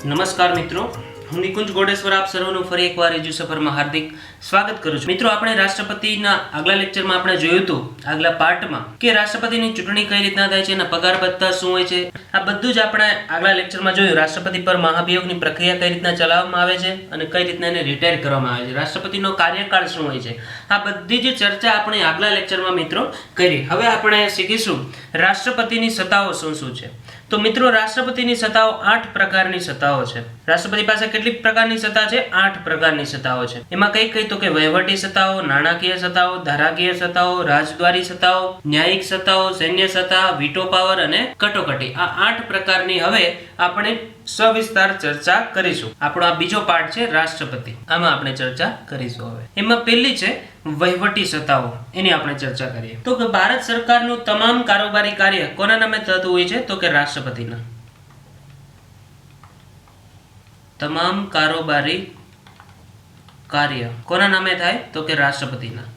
નમસ્કાર મિત્રો, હું નિકુંજ ગોડેશ્વર આપ સર્વનું ફરી એકવાર એજ્યુ સફરમાં હાર્દિક સ્વાગત કરું છું. મિત્રો, આપણે રાષ્ટ્રપતિના આગલા લેક્ચરમાં આપણે જોયું હતું, આગલા પાર્ટમાં, કે રાષ્ટ્રપતિની ચૂંટણી કઈ રીતના થાય છે, એના પગાર ભથ્થા શું હોય છે. આ બધું જ આપણે આગલા લેક્ચરમાં જોયું. રાષ્ટ્રપતિ પર મહાભિયોગની પ્રક્રિયા કઈ રીતના ચલાવવામાં આવે છે અને કઈ રીતના એને રિટાયર કરવામાં આવે છે, રાષ્ટ્રપતિનો કાર્યકાળ શું હોય છે. આ બધી જ ચર્ચા આપણે આગલા લેક્ચરમાં મિત્રો કરી. હવે આપણે શીખીશું રાષ્ટ્રપતિની સત્તાઓ શું શું છે. તો મિત્રો, રાષ્ટ્રપતિની સત્તાઓ 8 પ્રકારની સત્તાઓ છે. રાષ્ટ્રપતિ પાસે કેટલી પ્રકારની સત્તા છે? 8 પ્રકારની સત્તાઓ છે. એમાં કઈ તો કે વહીવટી સત્તાઓ, નાણાકીય સત્તાઓ, ધારાકીય સત્તાઓ, રાજદ્વારી સત્તાઓ, ન્યાયિક સત્તાઓ, સૈન્ય સત્તા, વીટો પાવર અને કટોકટી. આ 8 પ્રકારની હવે આપણે સવિસ્તાર ચર્ચા કરીશું. આપણો આ બીજો પાર્ટ છે રાષ્ટ્રપતિ. આમાં આપણે ચર્ચા કરીશું. હવે એમાં પહેલી છે વહીવટી સત્તાઓ, એની આપણે ચર્ચા કરીએ. તો કે ભારત સરકારનું તમામ કારોબારી કાર્ય કોના નામે થતું હોય છે? તો કે રાષ્ટ્રપતિના. તમામ કારોબારી કાર્ય કોના નામે થાય? તો કે રાષ્ટ્રપતિના.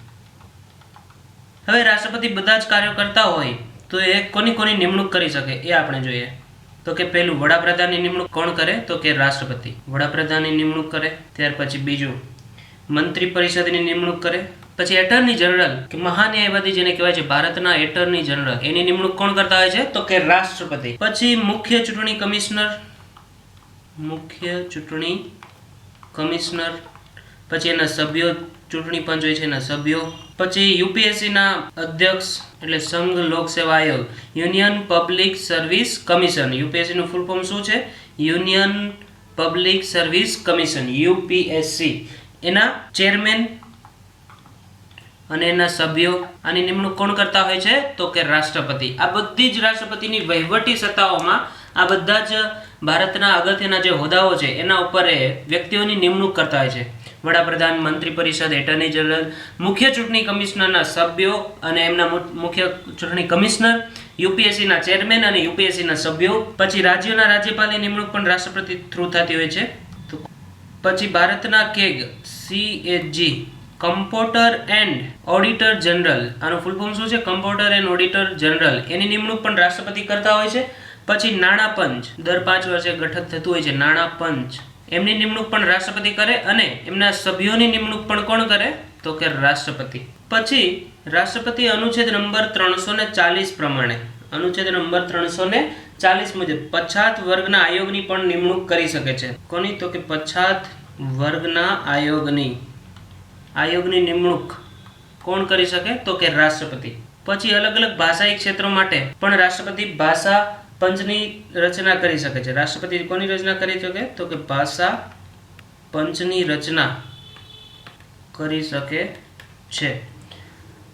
હવે રાષ્ટ્રપતિ બધા જ કાર્યો કરતા હોય તો એ કોની નિમણૂક કરી શકે એ આપણે જોઈએ. તો કે પહેલું વડાપ્રધાનની નિમણૂક કોણ કરે? તો કે રાષ્ટ્રપતિ વડાપ્રધાનની નિમણૂક કરે. ત્યાર પછી બીજું મંત્રી પરિષદની નિમણૂક કરે. પછી એટર્ની જનરલ કે મહાન્યાયવાદી જેને કહેવાય છે, ભારતના એટર્ની જનરલ, એની નિમણૂક કોણ કરતા હોય છે? તો કે રાષ્ટ્રપતિ. પછી મુખ્ય ચૂંટણી કમિશનર, પછી એના સભ્યો, ચૂંટણી પંચ હોય છે એના સભ્યો. પછી યુપીએસસી ના અધ્યક્ષ એટલે સંઘ લોક સેવા આયોગ, union public service commission. UPSC નું ફૂલ ફોર્મ શું છે? Union public service commission, UPSC. એના ચેરમેન અને એના સભ્યો. આની નિમણૂક કોણ કરતા હોય છે? તો કે રાષ્ટ્રપતિ. આ બધી જ રાષ્ટ્રપતિની વહીવટી સત્તાઓમાં આ બધા જ ભારતના અગત્યના જે હોદ્દાઓ છે એના ઉપર વ્યક્તિઓની નિમણૂક કરતા હોય છે. વડાપ્રધાન, મંત્રી પરિષદ, એટર્ની જનરલ, મુખ્ય ચૂંટણી કમિશનરના સભ્યો અને એમના મુખ્ય ચૂંટણી કમિશનર, યુપીએસસીના ચેરમેન અને યુપીએસસીના સભ્યો. પછી રાજ્યોના રાજ્યપાલની નિમણૂક પણ રાષ્ટ્રપતિ થ્રુ થતી હોય છે. પછી ભારતના CAG, CAG, comptroller and auditor general. આનું ફૂલ ફોર્મ શું છે? Comptroller and auditor general. એની નિમણૂક પણ રાષ્ટ્રપતિ કરતા હોય છે. પછી નાણાં પંચ, દર 5 વર્ષે ગઠન થતું હોય છે નાણાં પંચ, એમની નિમણૂક પણ રાષ્ટ્રપતિ કરે અને એમના સભ્યોની નિમણૂક પણ કોણ કરે? તો કે રાષ્ટ્રપતિ. પછી રાષ્ટ્રપતિ અનુચ્છેદ નંબર 340 પ્રમાણે, અનુચ્છેદ નંબર 340 મુજબ પછાત વર્ગના આયોગની પણ નિમણૂક કરી શકે છે. કોની? તો કે પછાત વર્ગના આયોગની નિમણૂક કોણ કરી શકે? તો કે રાષ્ટ્રપતિ. પછી અલગ અલગ ભાષાઈ ક્ષેત્રો માટે પણ રાષ્ટ્રપતિ ભાષા પંચની રચના કરી શકે છે. રાષ્ટ્રપતિ કોની રચના કરી શકે? તો કે ભાષા પંચની રચના કરી શકે છે.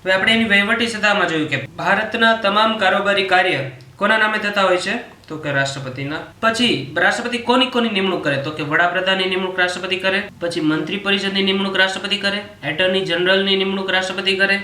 હવે આપણે એની વહીવટી સત્તામાં જોયું કે ભારતના તમામ કારોબારી કાર્ય કોના નામે થતા હોય છે? તો કે રાષ્ટ્રપતિના. પછી રાષ્ટ્રપતિ કોની નિમણૂક કરે? તો કે વડાપ્રધાનની નિમણૂક રાષ્ટ્રપતિ કરે. પછી મંત્રી પરિષદની નિમણૂક રાષ્ટ્રપતિ કરે. એટર્ની જનરલની નિમણૂક રાષ્ટ્રપતિ કરે.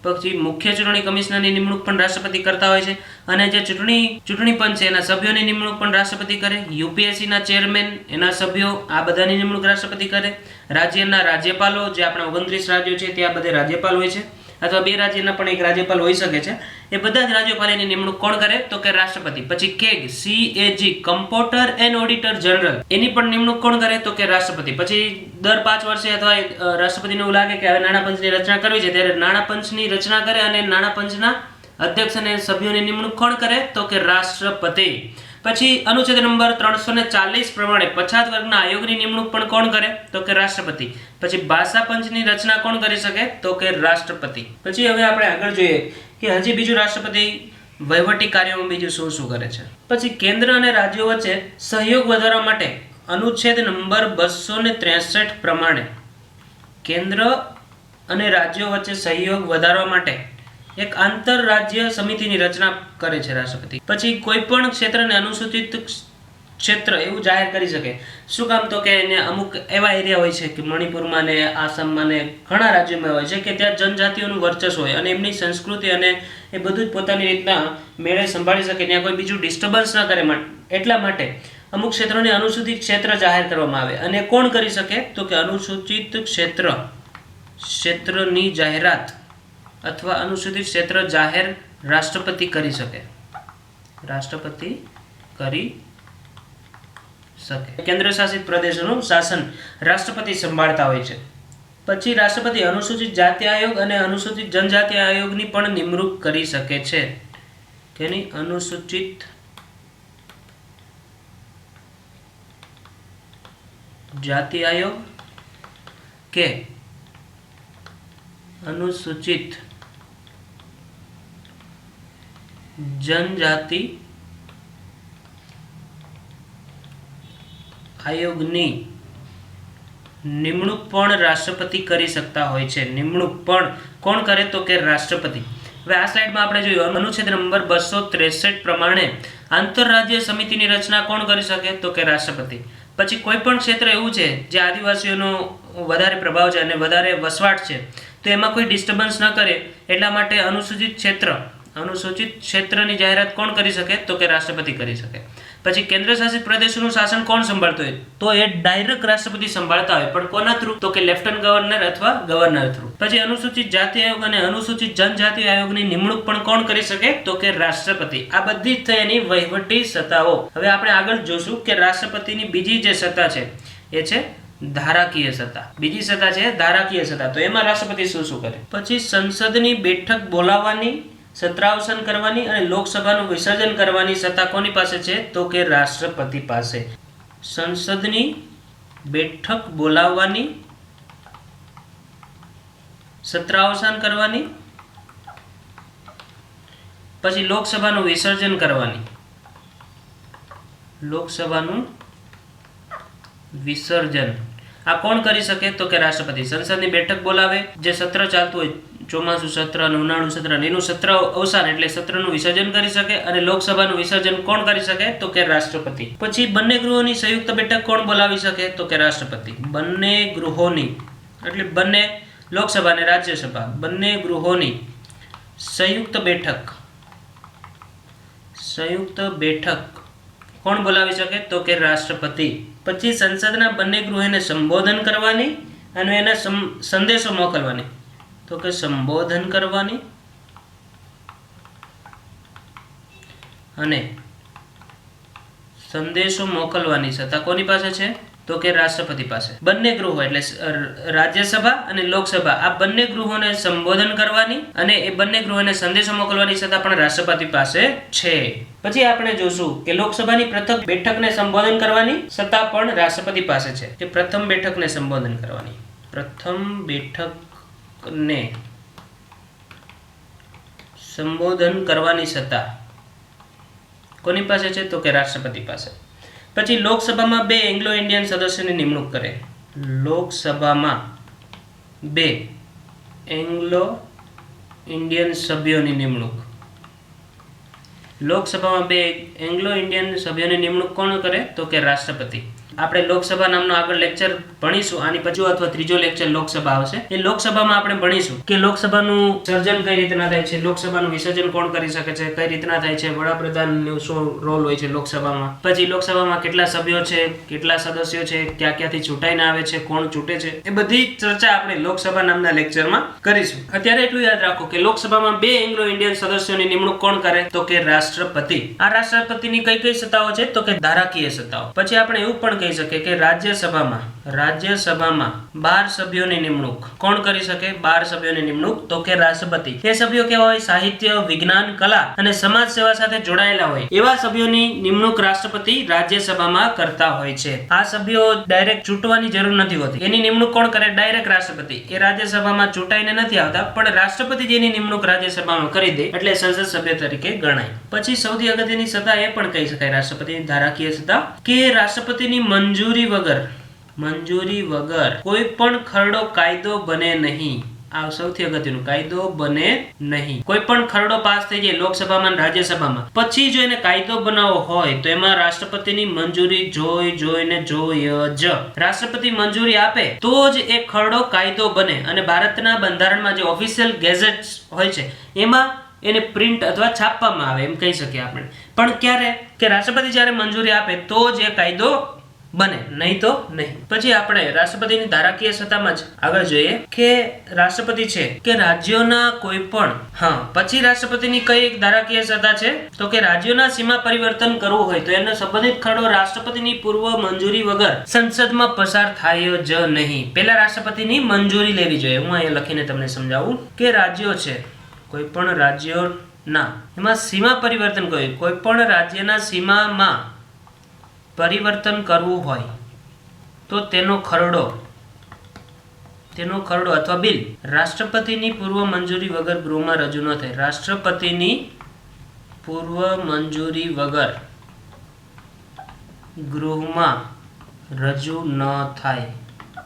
પછી મુખ્ય ચૂંટણી કમિશનરની નિમણૂક પણ રાષ્ટ્રપતિ કરતા હોય છે. અને જે ચૂંટણી પંચ છે એના સભ્યોની નિમણૂક પણ રાષ્ટ્રપતિ કરે. યુપીએસસીના ચેરમેન, એના સભ્યો, આ બધાની નિમણૂક રાષ્ટ્રપતિ કરે. રાજ્યના રાજ્યપાલો, જે આપણા 29 રાજ્યો છે ત્યાં બધે રાજ્યપાલ હોય છે, અથવા 2 રાજ્યના પણ એક રાજ્યપાલ હોઈ શકે છે. એ બધા જ રાજ્યપાલોની નિમણૂક કોણ કરે? તો કે રાષ્ટ્રપતિ. પછી CAG, CAG, comptroller and auditor general, એની પણ નિમણૂક કોણ કરે? તો કે રાષ્ટ્રપતિ. પછી દર 5 વર્ષે અથવા રાષ્ટ્રપતિને એવું લાગે કે હવે નાણાં પંચની રચના કરવી છે, ત્યારે નાણાં પંચની રચના કરે અને નાણાં પંચના અધ્યક્ષ અને સભ્યોની નિમણૂક કોણ કરે? તો કે રાષ્ટ્રપતિ. પછી અનુચ્છેદ નંબર 340 પ્રમાણે પછાત વર્ગના આયોગની નિમણૂક પણ કોણ કરે? તો કે રાષ્ટ્રપતિ. પછી ભાષા પંચની રચના કોણ કરી શકે? તો કે રાષ્ટ્રપતિ. પછી હવે આપણે આગળ જોઈએ કે હજી બીજું રાષ્ટ્રપતિ વહીવટી કાર્યોમાં બીજું શું કરે છે. પછી કેન્દ્ર અને રાજ્યો વચ્ચે સહયોગ વધારવા માટે અનુચ્છેદ નંબર 263 પ્રમાણે કેન્દ્ર અને રાજ્યો વચ્ચે સહયોગ વધારવા માટે એક આંતરરાજ્ય સમિતિની રચના કરે છે રાષ્ટ્રપતિ. પછી કોઈ પણ ક્ષેત્રને અનુસૂચિત ક્ષેત્ર એવું જાહેર કરી શકે. શું કામ? તો કે એને અમુક એવા એરિયા હોય છે કે મણિપુરમાં ને આસામમાં ને ઘણા રાજ્યોમાં હોય છે કે ત્યાં જનજાતિઓનું વર્ચસ્વ હોય અને એમની સંસ્કૃતિ અને એ બધું જ પોતાની રીતના મેળે સંભાળી શકે, ત્યાં કોઈ બીજું ડિસ્ટર્બન્સ ના કરે. એટલા માટે અમુક ક્ષેત્રોને અનુસૂચિત ક્ષેત્ર જાહેર કરવામાં આવે. અને કોણ કરી શકે? તો કે અનુસૂચિત ક્ષેત્રની જાહેરાત અથવા અનુસૂચિત ક્ષેત્ર જાહેર રાષ્ટ્રપતિ કરી શકે. રાષ્ટ્રપતિ કરી શકે. કેન્દ્ર શાસિત પ્રદેશોનું શાસન રાષ્ટ્રપતિ સંભાળતા હોય છે. પછી રાષ્ટ્રપતિ અનુસૂચિત જાતિ આયોગ અને અનુસૂચિત જનજાતિ આયોગની પણ નિમણૂક કરી શકે છે. કેની? અનુસૂચિત જાતિ આયોગ કે અનુસૂચિત જનજાતિ આયોગની નિમણૂક પણ રાષ્ટ્રપતિ કરી શકતા હોય છે. નિમણૂક પણ કોણ કરે? તો કે રાષ્ટ્રપતિ. હવે આ સ્લાઇડમાં આપણે જોયું અનુચ્છેદ નંબર 263 પ્રમાણે આંતરરાજ્ય સમિતિની રચના કોણ કરી શકે? તો કે રાષ્ટ્રપતિ. પછી કોઈ પણ ક્ષેત્ર એવું છે જે આદિવાસીઓનો વધારે પ્રભાવ છે અને વધારે વસવાટ છે, તો એમાં કોઈ ડિસ્ટર્બન્સ ન કરે એટલા માટે અનુસૂચિત ક્ષેત્રની જાહેરાત કોણ કરી શકે? તો કે રાષ્ટ્રપતિ કરી શકે. પછી કેન્દ્ર શાસિત પ્રદેશોનું શાસન કોણ સંભાળતું હોય? તો એ ડાયરેક્ટ રાષ્ટ્રપતિ સંભાળતા હોય, પણ કોના થ્રુ? તો કે લેફ્ટનન્ટ ગવર્નર અથવા ગવર્નર થ્રુ. પછી અનુસૂચિત જાતિ આયોગ અને અનુસૂચિત જનજાતિ આયોગની નિમણૂક પણ કોણ કરી શકે? તો કે રાષ્ટ્રપતિ. આ બધી જ થઈ એની વહીવટી સત્તાઓ. હવે આપણે આગળ જોશું કે રાષ્ટ્રપતિની બીજી જે સત્તા છે એ છે ધારાકીય સત્તા. બીજી સત્તા છે ધારાકીય સત્તા. તો એમાં રાષ્ટ્રપતિ શું શું કરે? પછી સંસદની બેઠક બોલાવવાની, સત્રાવસાન કરવાની અને લોકસભાનું વિસર્જન કરવાની સત્તા કોની પાસે છે? તો કે રાષ્ટ્રપતિ પાસે. સંસદની બેઠક બોલાવવાની, સત્રાવસાન કરવાની, પછી લોકસભાનું વિસર્જન કરવાની. લોકસભાનું વિસર્જન આ કોણ કરી શકે? તો કે રાષ્ટ્રપતિ. સંસદની બેઠક બોલાવે, જે સત્ર ચાલતું હોય, ચોમાસું સત્ર અને ઉનાળુ સત્ર, એનું સત્ર અવસાન એટલે સત્રનું વિસર્જન કરી શકે. અને લોકસભાનું વિસર્જન કોણ કરી શકે? તો કે રાષ્ટ્રપતિ. પછી બંને ગૃહોની સંયુક્ત બેઠક કોણ બોલાવી શકે? તો કે રાષ્ટ્રપતિ. બંને ગૃહોની એટલે બંને લોકસભા અને રાજ્યસભા, બંને ગૃહોની સંયુક્ત બેઠક કોણ બોલાવી શકે? તો કે રાષ્ટ્રપતિ. પછી સંસદના બંને ગૃહોને સંબોધન કરવાની અને એના સંદેશો મોકલવાની. તો કે સંબોધન કરવાની અને સંદેશો મોકલવાની સત્તા કોની પાસે છે? તો કે રાષ્ટ્રપતિ પાસે. બંને ગૃહો એટલે રાજ્યસભા અને લોકસભા આ બંને ગૃહોને સંબોધન કરવાની અને એ બંને ગૃહોને સંદેશો મોકલવાની સત્તા પણ રાષ્ટ્રપતિ પાસે છે. પછી આપણે જોશું કે લોકસભાની પ્રથમ બેઠકને સંબોધન કરવાની સત્તા પણ રાષ્ટ્રપતિ પાસે છે. કે પ્રથમ બેઠકને સંબોધન કરવાની, પ્રથમ બેઠકને સંબોધન કરવાની સત્તા કોની પાસે છે? તો કે રાષ્ટ્રપતિ પાસે. પછી લોકસભામાં 2 એંગ્લો ઇન્ડિયન સદસ્યોની નિમણૂક કરે. લોકસભામાં 2 એંગ્લો ઇન્ડિયન સભ્યોની નિમણૂક. લોકસભામાં 2 એંગ્લો ઇન્ડિયન સભ્યોની નિમણૂક કોણ કરે? તો કે રાષ્ટ્રપતિ. આપણે લોકસભા નામનો આગળ લેક્ચર ભણીશું. આની પછી અથવા ત્રીજો લેક્ચર લોકસભા આવશે. એ લોકસભામાં આપણે ભણીશું કે લોકસભાનું સર્જન કઈ રીતના થાય છે, લોકસભાનું વિસર્જન કોણ કરી શકે છે, કઈ રીતના થાય છે, વડાપ્રધાનનો શું રોલ હોય છે લોકસભામાં, પછી લોકસભામાં કેટલા સભ્યો છે, કેટલા સદસ્યો છે, ક્યાં ક્યાંથી ચૂંટાઈને આવે છે, કોણ ચૂંટે છે, એ બધી ચર્ચા આપણે લોકસભા નામના લેક્ચરમાં કરીશું. અત્યારે એટલું યાદ રાખો કે લોકસભામાં 2 એંગ્લો ઇન્ડિયન સદસ્યોની નિમણૂક કોણ કરે? તો કે રાષ્ટ્રપતિ. આ રાષ્ટ્રપતિની કઈ કઈ સત્તાઓ છે? તો કે ધારાકીય સત્તાઓ. પછી આપણે એવું પણ કહી શકે કે રાજ્યસભામાં 12 સભ્યોની નિમણૂક કોણ કરી શકે? 12 સભ્યોની નિમણૂક તો કે રાષ્ટ્રપતિ. એ સભ્યો કેવા હોય? સાહિત્ય, વિજ્ઞાન, કલા અને સમાજ સેવા સાથે જોડાયેલા હોય એવા સભ્યોની નિમણૂક રાષ્ટ્રપતિ રાજ્યસભામાં કરતા હોય છે. આ સભ્યો ડાયરેક્ટ ચૂંટવાની જરૂર નથી હોતી. એની નિમણૂક કોણ કરે? ડાયરેક્ટ રાષ્ટ્રપતિ. એ રાજ્યસભામાં ચૂંટાઈને નથી આવતા, પણ રાષ્ટ્રપતિ જેની નિમણૂક રાજ્યસભામાં કરી દે એટલે સંસદ સભ્ય તરીકે ગણાય. પછી સૌથી અગત્યની સત્તા એ પણ કહી શકાય રાષ્ટ્રપતિની ધારાકીય સત્તા કે રાષ્ટ્રપતિની મંજૂરી વગર કોઈ પણ ખરડો કાયદો બને નહીં. આ સૌથી અગત્યનું, કાયદો બને નહીં. કોઈ પણ ખરડો પાસ થઈ જાય લોકસભામાં રાજ્યસભામાં, પછી જો એને કાયદો બનાવવો હોય તો એમાં રાષ્ટ્રપતિની મંજૂરી જોઈને જ. રાષ્ટ્રપતિ મંજૂરી આપે તો જ એ ખરડો કાયદો બને. અને ભારતના બંધારણમાં જે ઓફિશિયલ ગેઝેટ્સ હોય છે એમાં એને પ્રિન્ટ અથવા છાપવામાં આવે એમ કહી શકીએ આપણે. પણ ક્યારે? કે રાષ્ટ્રપતિ જ્યારે મંજૂરી આપે તો જ એ કાયદો બને, નહીં તો નહીં. પછી આપણે રાષ્ટ્રપતિની ધારાકીય સત્તામાં જ આગળ જોઈએ કે રાષ્ટ્રપતિ છે કે રાજ્યોના કોઈ પણ પછી રાષ્ટ્રપતિની કઈ એક ધારાકીય સત્તા છે તો કે રાજ્યોના સીમા પરિવર્તન કરવું હોય તો એનો સંબંધિત ખરડો રાષ્ટ્રપતિની પૂર્વ મંજૂરી વગર સંસદમાં પસાર થાય જ નહીં. પહેલા રાષ્ટ્રપતિની મંજૂરી લેવી જોઈએ. હું અહીંયા લખીને તમને સમજાવું કે રાજ્યો છે, કોઈ પણ રાજ્યોના એમાં સીમા પરિવર્તન કોઈ પણ રાજ્યના સીમામાં પરિવર્તન કરવું હોય તો તેનો ખરડો અથવા બિલ રાષ્ટ્રપતિની પૂર્વ મંજૂરી વગર ગૃહમાં રજૂ ન થાય. રાષ્ટ્રપતિની પૂર્વ મંજૂરી વગર ગૃહમાં રજૂ ન થાય.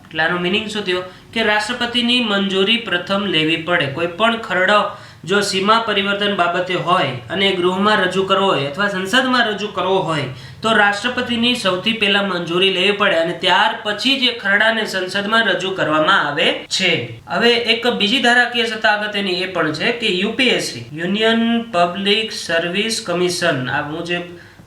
એટલે આનો મિનિંગ શું થયો કે રાષ્ટ્રપતિની મંજૂરી પ્રથમ લેવી પડે. કોઈ પણ ખરડો જો સીમા પરિવર્તન બાબતે હોય અને ગૃહમાં રજૂ કરવો હોય અથવા સંસદમાં રજૂ કરવો હોય તો રાષ્ટ્રપતિની સૌથી પહેલા મંજૂરી લેવી પડે અને ત્યાર પછી જે ખરડાને સંસદમાં રજૂ કરવામાં આવે છે. હવે એક બીજી ધારાકીય સત્તા અગત્યની એ પણ છે કે UPSC, union public service commission. આ હું જે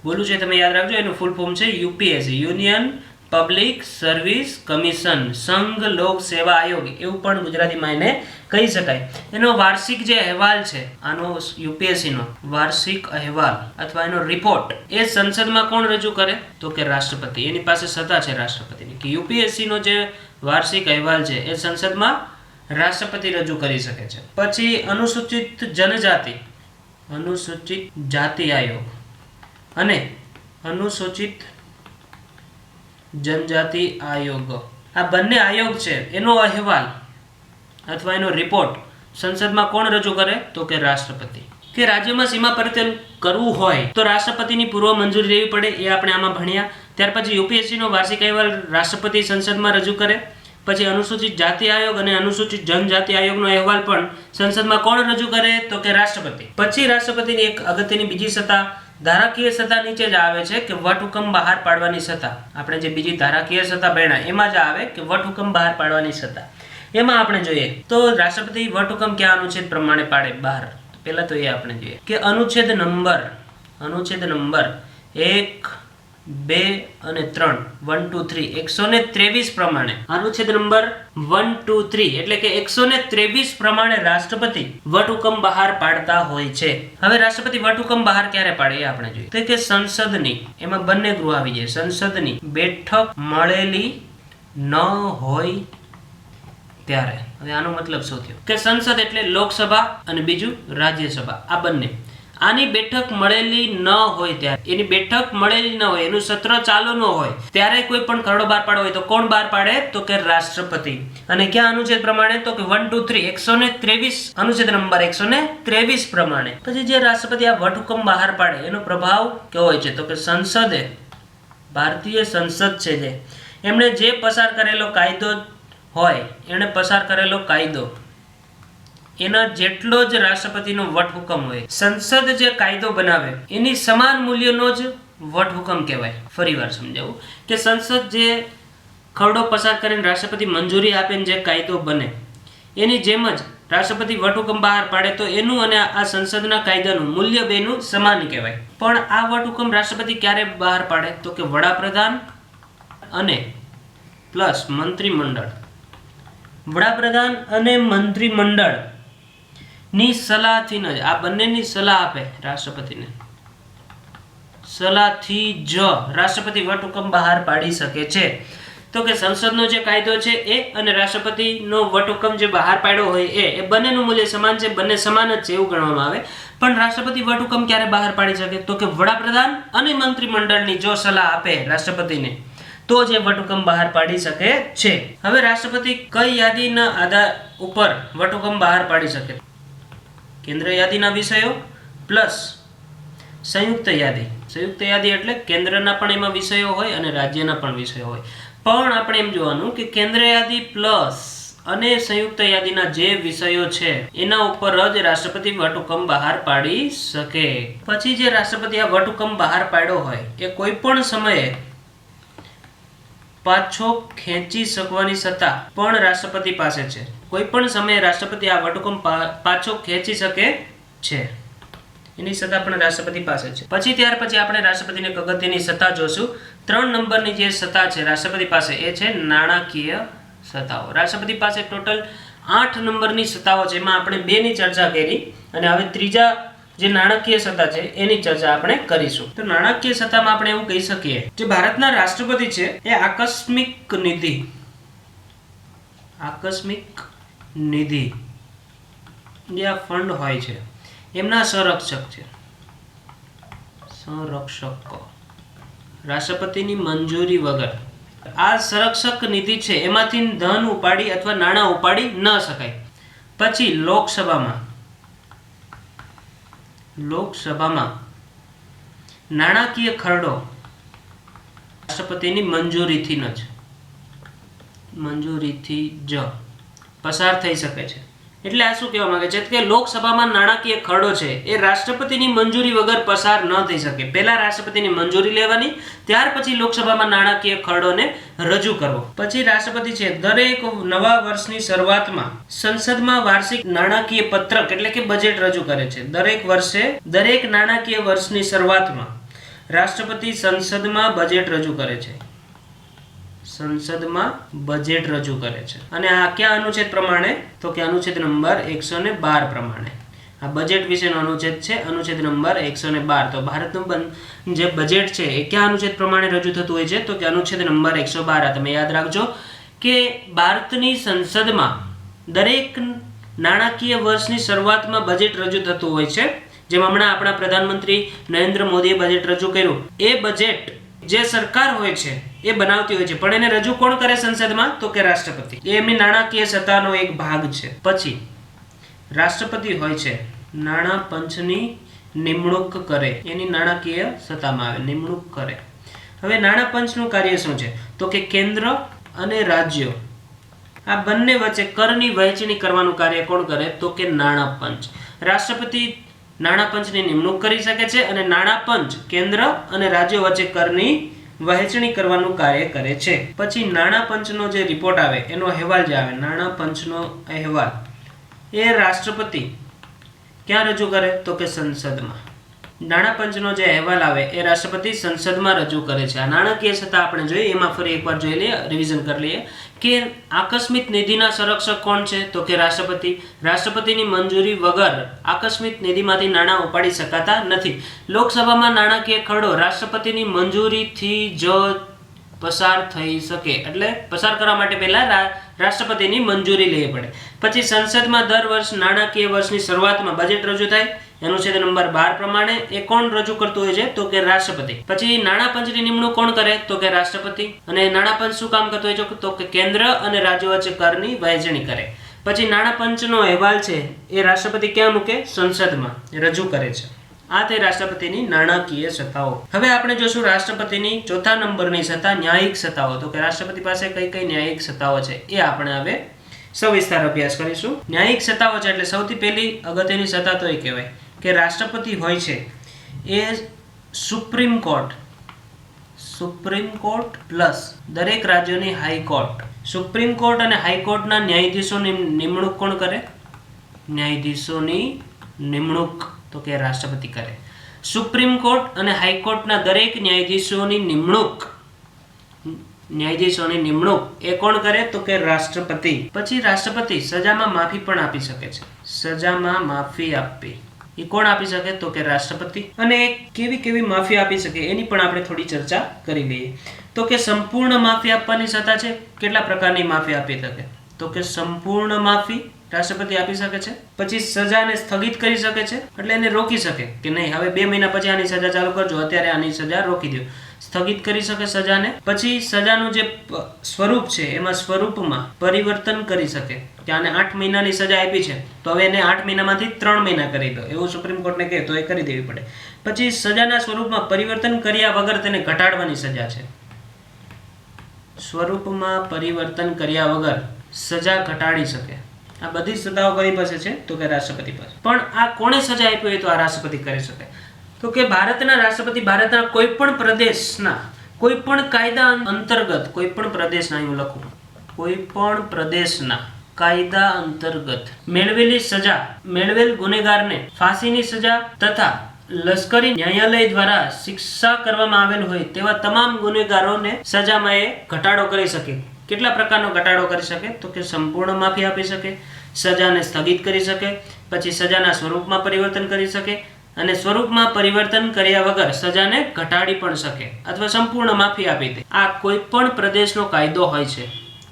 બોલું છે તમે યાદ રાખજો, એનું ફૂલ ફોર્મ છે UPSC, union public service commission, સંઘ લોક સેવા આયોગ એવું પણ ગુજરાતીમાં એને કહી શકાય. એનો વાર્ષિક જે અહેવાલ છે, આનો યુપીએસસી નો વાર્ષિક અહેવાલ અથવા એનો રિપોર્ટ એ સંસદમાં કોણ રજૂ કરે તો કે રાષ્ટ્રપતિ. એની પાસે સત્તા છે રાષ્ટ્રપતિની કે યુપીએસસી નો જે વાર્ષિક અહેવાલ છે એ સંસદમાં રાષ્ટ્રપતિ રજૂ કરી શકે છે. પછી અનુસૂચિત જનજાતિ, અનુસૂચિત જાતિ આયોગ અને અનુસૂચિત જનજાતિ આયોગ, આ બંને આયોગ છે એનો અહેવાલ અથવા એનો રિપોર્ટ સંસદમાં કોણ રજૂ કરે તો કે રાષ્ટ્રપતિ. કે રાજ્યમાં સીમા પરિવર્તન કરવું હોય તો રાષ્ટ્રપતિની પૂર્વ મંજૂરી લેવી પડે, એ આપણે આમાં ભણ્યા. ત્યાર પછી યુપીએસસી નો વાર્ષિક અહેવાલ રાષ્ટ્રપતિ સંસદમાં રજૂ કરે. પછી અનુસૂચિત જાતિ આયોગ અને અનુસૂચિત જનજાતિ આયોગનો અહેવાલ પણ સંસદમાં કોણ રજૂ કરે તો કે રાષ્ટ્રપતિ. પછી રાષ્ટ્રપતિની એક અગત્યની બીજી સત્તા ધારાકીય સત્તા નીચે જ આવે છે કે વટહુકમ બહાર પાડવાની સત્તા. આપણે જે બીજી ધારાકીય સત્તા ભણ્યા એમાં જ આવે કે વટહુકમ બહાર પાડવાની સત્તા. એમાં આપણે જોઈએ તો રાષ્ટ્રપતિ વટહુકમ ક્યાં અનુચ્છેદ પ્રમાણે પાડે બહાર. પહેલા તો એ આપણે જોઈએ કે અનુચ્છેદ નંબર 1, 2 અને 3 1, 2, 3 123 પ્રમાણે અનુચ્છેદ નંબર 1, 2, 3 એટલે કે 123 પ્રમાણે રાષ્ટ્રપતિ વટહુકમ બહાર પાડતા હોય છે. હવે રાષ્ટ્રપતિ વટહુકમ બહાર ક્યારે પાડે એ આપણે જોઈએ તો કે સંસદની, એમાં બંને ગૃહ આવી જાય, સંસદની બેઠક મળેલી ન હોય ત્યારે. હવે આનો મતલબ શું થયો કે સંસદ એટલે લોકસભા અને બીજું રાજ્યસભા, આ બંને આની બેઠક મળેલી ન હોય ત્યારે, એની બેઠક મળેલી ન હોય, એનું સત્ર ચાલુ ન હોય ત્યારે કોઈ પણ ખરડો બહાર પાડવો હોય તો કોણ બહાર પાડે તો કે રાષ્ટ્રપતિ. અને ક્યાં અનુચ્છેદ પ્રમાણે તો કે 1, 2, 3 123 અનુચ્છેદ નંબર 123 પ્રમાણે. પછી જે રાષ્ટ્રપતિ આ વટહુકમ બહાર પાડે એનો પ્રભાવ કેવો હોય છે તો કે સંસદે, ભારતીય સંસદ છે જે એમણે જે પસાર કરેલો કાયદો હોય, એણે પસાર કરેલો કાયદો એના જેટલો જ રાષ્ટ્રપતિનો વટહુકમ હોય. સંસદ જે કાયદો બનાવે એની સમાન મૂલ્યનો જ વટહુકમ કહેવાય. ફરીવાર સમજાવું કે સંસદ જે ખરડો પસાર કરીને રાષ્ટ્રપતિ મંજૂરી આપીને જે કાયદો બને એની જેમ જ રાષ્ટ્રપતિ વટહુકમ બહાર પાડે તો એનું અને આ સંસદના કાયદાનું મૂલ્ય બેનું સમાન કહેવાય. પણ આ વટહુકમ રાષ્ટ્રપતિ ક્યારે બહાર પાડે તો કે વડાપ્રધાન અને પ્લસ મંત્રીમંડળ, વડાપ્રધાન અને મંત્રીમંડળ ની સલાહથી જ, આ બંનેની સલાહ આપે રાષ્ટ્રપતિને, સલાહથી જ રાષ્ટ્રપતિ વટહુકમ બહાર પાડી શકે છે. તો કે સંસદનો જે કાયદો છે એ અને રાષ્ટ્રપતિનો વટહુકમ જે બહાર પાડ્યો હોય એ બંનેનું મૂલ્ય સમાન છે, બંને સમાન જ છે એવું ગણવામાં આવે. પણ રાષ્ટ્રપતિ વટહુકમ ક્યારે બહાર પાડી શકે તો કે વડાપ્રધાન અને મંત્રીમંડળની જો સલાહ આપે રાષ્ટ્રપતિને તો જે વટહુકમ બહાર પાડી શકે છે. હવે રાષ્ટ્રપતિ કઈ યાદીના આધાર ઉપર વટહુકમ બહાર પાડી શકે? કેન્દ્ર યાદીના વિષયો પ્લસ સંયુક્ત યાદી. સંયુક્ત યાદી એટલે કેન્દ્રના પણ એમાં વિષયો હોય અને રાજ્યના પણ વિષયો હોય. પણ આપણે એમ જોવાનું કે કેન્દ્ર યાદી પ્લસ અને સંયુક્ત યાદીના જે વિષયો છે એના ઉપર જ રાષ્ટ્રપતિ વટહુકમ બહાર પાડી શકે. પછી જે રાષ્ટ્રપતિ આ વટહુકમ બહાર પાડ્યો હોય એ કોઈ પણ સમયે પાછો ખેંચી શકવાની સત્તા પણ રાષ્ટ્રપતિ પાસે છે. કોઈ પણ સમયે રાષ્ટ્રપતિ આ વટહુકમ પાછો ખેંચી શકે છે, એની સત્તા પણ રાષ્ટ્રપતિ પાસે છે. પછી ત્યાર પછી આપણે રાષ્ટ્રપતિની એક અગત્યની સત્તા જોશું 3 નંબરની જે સત્તા છે રાષ્ટ્રપતિ પાસે એ છે નાણાકીય સત્તાઓ. રાષ્ટ્રપતિ પાસે ટોટલ 8 નંબરની સત્તાઓ છે, એમાં આપણે 2 ની ચર્ચા કરી અને હવે ત્રીજા જે નાણાકીય સત્તા છે એની ચર્ચા આપણે કરીશું. તો નાણાકીય સત્તામાં આપણે એવું કહી શકીએ જે ભારતના રાષ્ટ્રપતિ છે એ આકસ્મિક નિધિ જે આ ફંડ હોય છે એમના સંરક્ષક છે. રાષ્ટ્રપતિની મંજૂરી વગર આ સંરક્ષક નિધિ છે એમાંથી ધન ઉપાડી અથવા નાણાં ઉપાડી ન શકાય. પછી લોકસભામાં નાણાકીય ખરડો રાષ્ટ્રપતિની મંજૂરીથી જ પસાર થઈ શકે છે. એટલે આ શું કહેવા માંગે છે કે લોકસભામાં નાણાકીય ખરડો છે એ રાષ્ટ્રપતિની મંજૂરી વગર પસાર ન થઈ શકે. પહેલા રાષ્ટ્રપતિની મંજૂરી લેવાની, ત્યાર પછી લોકસભામાં નાણાકીય ખરડોને રજૂ કરવો. પછી રાષ્ટ્રપતિ છે દરેક નવા વર્ષની શરૂઆતમાં સંસદમાં વાર્ષિક નાણાકીય પત્રક એટલે કે બજેટ રજૂ કરે છે. દરેક નાણાકીય વર્ષની શરૂઆતમાં રાષ્ટ્રપતિ સંસદમાં બજેટ રજૂ કરે છે. અને આ કયા અનુચ્છેદ પ્રમાણે? તો કે અનુચ્છેદ નંબર 112 પ્રમાણે. આ બજેટ વિશેનો અનુચ્છેદ છે, અનુચ્છેદ નંબર 112. તો ભારતનું જે બજેટ છે એ કયા અનુચ્છેદ પ્રમાણે રજૂ થતું હોય છે? તો કે અનુચ્છેદ નંબર 112. તમે યાદ રાખજો કે ભારતની સંસદમાં દરેક નાણાકીય વર્ષની શરૂઆતમાં બજેટ રજૂ થતું હોય છે. જેમ હમણાં આપણા પ્રધાનમંત્રી નરેન્દ્ર મોદીએ બજેટ રજૂ કર્યું. એ બજેટ જે સરકાર હોય છે એ બનાવતી હોય છે, પણ એને રજૂ કોણ કરે સંસદમાં? તો કે રાષ્ટ્રપતિ. એ એમની નાણાકીય સત્તાનો એક ભાગ છે. પછી રાષ્ટ્રપતિ હોય છે નાણાં પંચની નિમણૂક કરે, એની નાણાકીય સત્તામાં આવે, નિમણૂક કરે. હવે નાણાં પંચનું કાર્ય શું છે? તો કે કેન્દ્ર અને રાજ્યો આ બંને વચ્ચે કરની વહેંચણી કરવાનું કાર્ય કોણ કરે? તો કે નાણાં પંચ. રાષ્ટ્રપતિ નાણાં પંચની નિમણૂક કરી શકે છે અને નાણાં પંચ કેન્દ્ર અને રાજ્યો વચ્ચે કરની વહેંચણી કરવાનું કાર્ય કરે છે. પછી નાણાં પંચનો જે રિપોર્ટ આવે એનો અહેવાલ જે આવે, નાણાં પંચનો અહેવાલ એ રાષ્ટ્રપતિ ક્યાં રજૂ કરે? તો કે સંસદમાં. નાણાં પંચનો જે અહેવાલ આવે એ રાષ્ટ્રપતિ સંસદમાં રજૂ કરે છે. આ નાણાકીય સત્તા આપણે જોઈએ, એમાં ફરી એકવાર જોઈ લઈએ, રિવિઝન કરી લઈએ કે આકસ્મિક નિધિના સંરક્ષક કોણ છે? તો કે રાષ્ટ્રપતિ. રાષ્ટ્રપતિની મંજૂરી વગર આકસ્મિક નિધિમાંથી નાણાં ઉપાડી શકાતા નથી. લોકસભામાં નાણાકીય ખરડો રાષ્ટ્રપતિની મંજૂરીથી જ પસાર થઈ શકે, એટલે પસાર કરવા માટે પહેલા રાષ્ટ્રપતિની મંજૂરી લેવી પડે. પછી સંસદમાં દર વર્ષ નાણાકીય વર્ષની શરૂઆતમાં બજેટ રજૂ થાય. અનુચ્છેદ નંબર 12 પ્રમાણે એ કોણ રજૂ કરતું હોય છે? તો કે રાષ્ટ્રપતિ. પછી નાણાં પંચની નિમણૂક કોણ કરે? તો કે રાષ્ટ્રપતિ. અને નાણાં પંચ શું કામ કરતું હોય છે? તો કે કેન્દ્ર અને રાજ્યો વચ્ચે કરની વહેંચણી કરે. પછી નાણાં પંચનો અહેવાલ છે એ રાષ્ટ્રપતિ ક્યાં મૂકે? સંસદમાં રજૂ કરે છે. આ તે રાષ્ટ્રપતિની નાણાકીય સત્તાઓ. હવે આપણે જોશું રાષ્ટ્રપતિની ચોથા નંબરની સત્તા, ન્યાયિક સત્તાઓ. તો કે રાષ્ટ્રપતિ પાસે કઈ કઈ ન્યાયિક સત્તાઓ છે એ આપણે હવે સવિસ્તાર અભ્યાસ કરીશું. ન્યાયિક સત્તાઓ છે એટલે સૌથી પહેલી અગત્યની સત્તા તો એ કહેવાય કે રાષ્ટ્રપતિ હોય છે એ સુપ્રીમ કોર્ટ પ્લસ દરેક રાજ્યોની હાઈકોર્ટ. સુપ્રીમ કોર્ટ અને હાઈકોર્ટના ન્યાયાધીશોની નિમણૂક કોણ કરે? ન્યાયાધીશોની નિમણૂક તો કે રાષ્ટ્રપતિ કરે. સુપ્રીમ કોર્ટ અને હાઈકોર્ટના દરેક ન્યાયાધીશોની નિમણૂક એ કોણ કરે? તો કે રાષ્ટ્રપતિ. પછી રાષ્ટ્રપતિ સજામાં માફી પણ આપી શકે છે. સજામાં માફી આપવી એ કોણ આપી શકે? તો કે રાષ્ટ્રપતિ. અને કેવી માફી આપી શકે એની પણ આપણે થોડી ચર્ચા કરી લઈએ. તો કે સંપૂર્ણ માફી આપવાની સત્તા છે. કેટલા પ્રકારની માફી આપી શકે? તો કે સંપૂર્ણ માફી રાષ્ટ્રપતિ આપી શકે છે. પછી સજાને સ્થગિત કરી શકે છે, એટલે એને રોકી શકે કે નહીં હવે 2 મહિના પછી આની સજા ચાલુ કરજો, અત્યારે આની સજા રોકી દો. સ્થગિત કરી શકે સજાને. પછી સજાનું જે સ્વરૂપ છે એમાં સ્વરૂપમાં પરિવર્તન કરી શકે કે આને 8 મહિનાની સજા આપી છે તો હવે એને 8 મહિનામાંથી 3 મહિના કરી દો, એવું સુપ્રીમ કોર્ટને કહે તો એ કરી દેવી પડે. પછી સજાના સ્વરૂપમાં પરિવર્તન કર્યા વગર તેને ઘટાડવાની સજા છે. સ્વરૂપમાં પરિવર્તન કર્યા વગર સજા ઘટાડી શકે. આ બધી સત્તાઓ કઈ પાસે છે? તો કે રાષ્ટ્રપતિ પાસે. પણ આ કોણે સજા આપી હોય તો આ રાષ્ટ્રપતિ કરી શકે? તો કે ભારતના રાષ્ટ્રપતિ ભારતના કોઈ પણ પ્રદેશના કોઈ પણ કાયદા અંતર્ગત, કોઈ પણ પ્રદેશના, હું લખું, કોઈ પણ પ્રદેશના કાયદા અંતર્ગત મેળવેલ ગુનેગારને ફાંસીની સજા તથા લશ્કરી ન્યાયાલય દ્વારા શિક્ષા કરવામાં આવેલ હોય તેવા તમામ ગુનેગારોને સજામાં એ ઘટાડો કરી શકે. કેટલા પ્રકારનો ઘટાડો કરી શકે? તો કે સંપૂર્ણ માફી આપી શકે, સજાને સ્થગિત કરી શકે, પછી સજાના સ્વરૂપમાં પરિવર્તન કરી શકે, અને સ્વરૂપમાં પરિવર્તન કર્યા વગર સજાને ઘટાડી પણ શકે અથવા સંપૂર્ણ માફી આપી દે. આ કોઈ પણ પ્રદેશનો કાયદો હોય છે.